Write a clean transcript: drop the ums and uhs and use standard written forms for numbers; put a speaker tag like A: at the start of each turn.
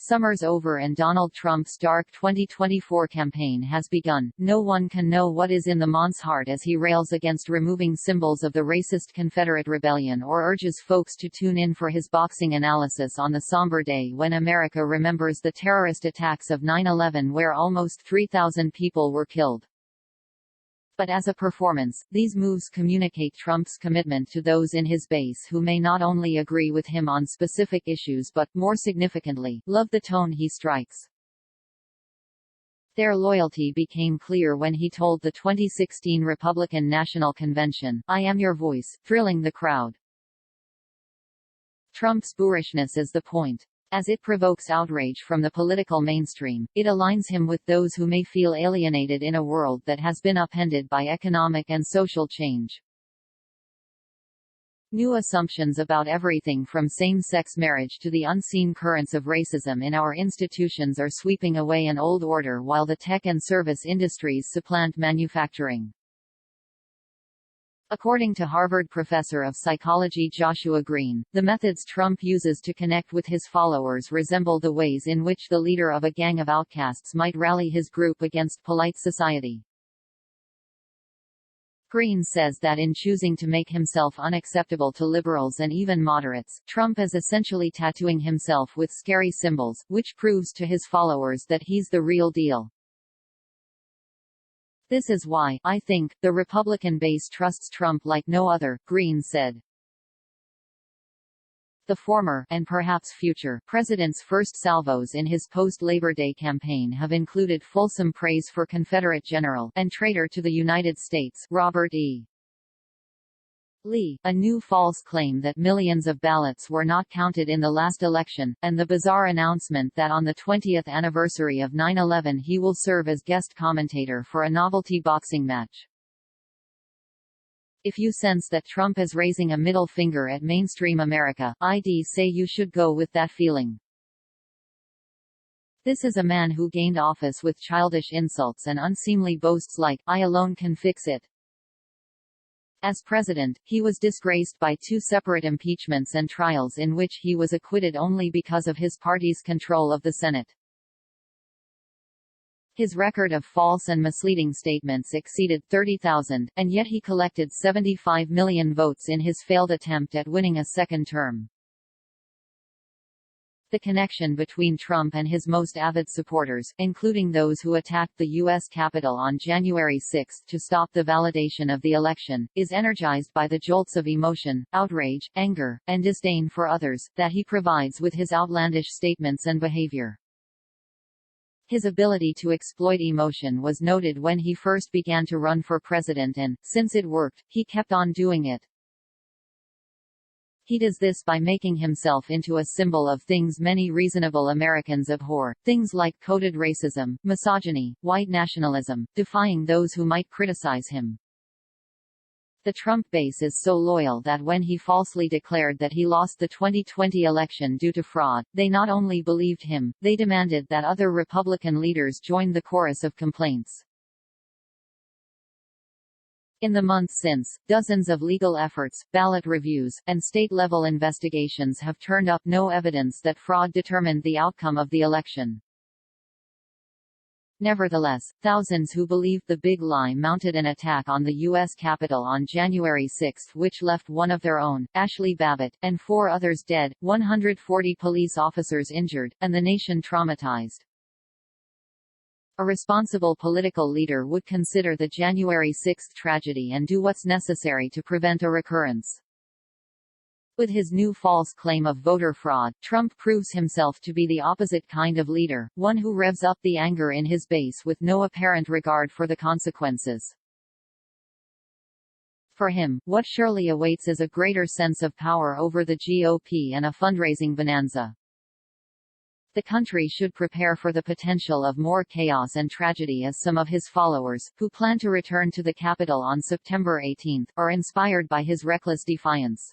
A: Summer's over and Donald Trump's dark 2024 campaign has begun. No one can know what is in the man's heart as he rails against removing symbols of the racist Confederate Rebellion or urges folks to tune in for his boxing analysis on the somber day when America remembers the terrorist attacks of 9/11 where almost 3,000 people were killed. But as a performance, these moves communicate Trump's commitment to those in his base who may not only agree with him on specific issues but, more significantly, love the tone he strikes. Their loyalty became clear when he told the 2016 Republican National Convention, "I am your voice," thrilling the crowd. Trump's boorishness is the point. As it provokes outrage from the political mainstream, it aligns him with those who may feel alienated in a world that has been upended by economic and social change. New assumptions about everything from same-sex marriage to the unseen currents of racism in our institutions are sweeping away an old order while the tech and service industries supplant manufacturing. According to Harvard professor of psychology Joshua Green, the methods Trump uses to connect with his followers resemble the ways in which the leader of a gang of outcasts might rally his group against polite society. Green says that in choosing to make himself unacceptable to liberals and even moderates, Trump is essentially tattooing himself with scary symbols, which proves to his followers that he's the real deal. This is why, I think, the Republican base trusts Trump like no other, Green said. The former, and perhaps future, president's first salvos in his post-Labor Day campaign have included fulsome praise for Confederate general and traitor to the United States, Robert E. Lee, a new false claim that millions of ballots were not counted in the last election, and the bizarre announcement that on the 20th anniversary of 9/11 he will serve as guest commentator for a novelty boxing match. If you sense that Trump is raising a middle finger at mainstream America, I'd say you should go with that feeling. This is a man who gained office with childish insults and unseemly boasts like, "I alone can fix it." As president, he was disgraced by two separate impeachments and trials in which he was acquitted only because of his party's control of the Senate. His record of false and misleading statements exceeded 30,000, and yet he collected 75 million votes in his failed attempt at winning a second term. The connection between Trump and his most avid supporters, including those who attacked the U.S. Capitol on January 6 to stop the validation of the election, is energized by the jolts of emotion, outrage, anger, and disdain for others, that he provides with his outlandish statements and behavior. His ability to exploit emotion was noted when he first began to run for president and, since it worked, he kept on doing it. He does this by making himself into a symbol of things many reasonable Americans abhor, things like coded racism, misogyny, white nationalism, defying those who might criticize him. The Trump base is so loyal that when he falsely declared that he lost the 2020 election due to fraud, they not only believed him, they demanded that other Republican leaders join the chorus of complaints. In the months since, dozens of legal efforts, ballot reviews, and state-level investigations have turned up no evidence that fraud determined the outcome of the election. Nevertheless, thousands who believed the big lie mounted an attack on the U.S. Capitol on January 6 which left one of their own, Ashley Babbitt, and 4 others dead, 140 police officers injured, and the nation traumatized. A responsible political leader would consider the January 6 tragedy and do what's necessary to prevent a recurrence. With his new false claim of voter fraud, Trump proves himself to be the opposite kind of leader, one who revs up the anger in his base with no apparent regard for the consequences. For him, what surely awaits is a greater sense of power over the GOP and a fundraising bonanza. The country should prepare for the potential of more chaos and tragedy as some of his followers, who plan to return to the Capitol on September 18, are inspired by his reckless defiance.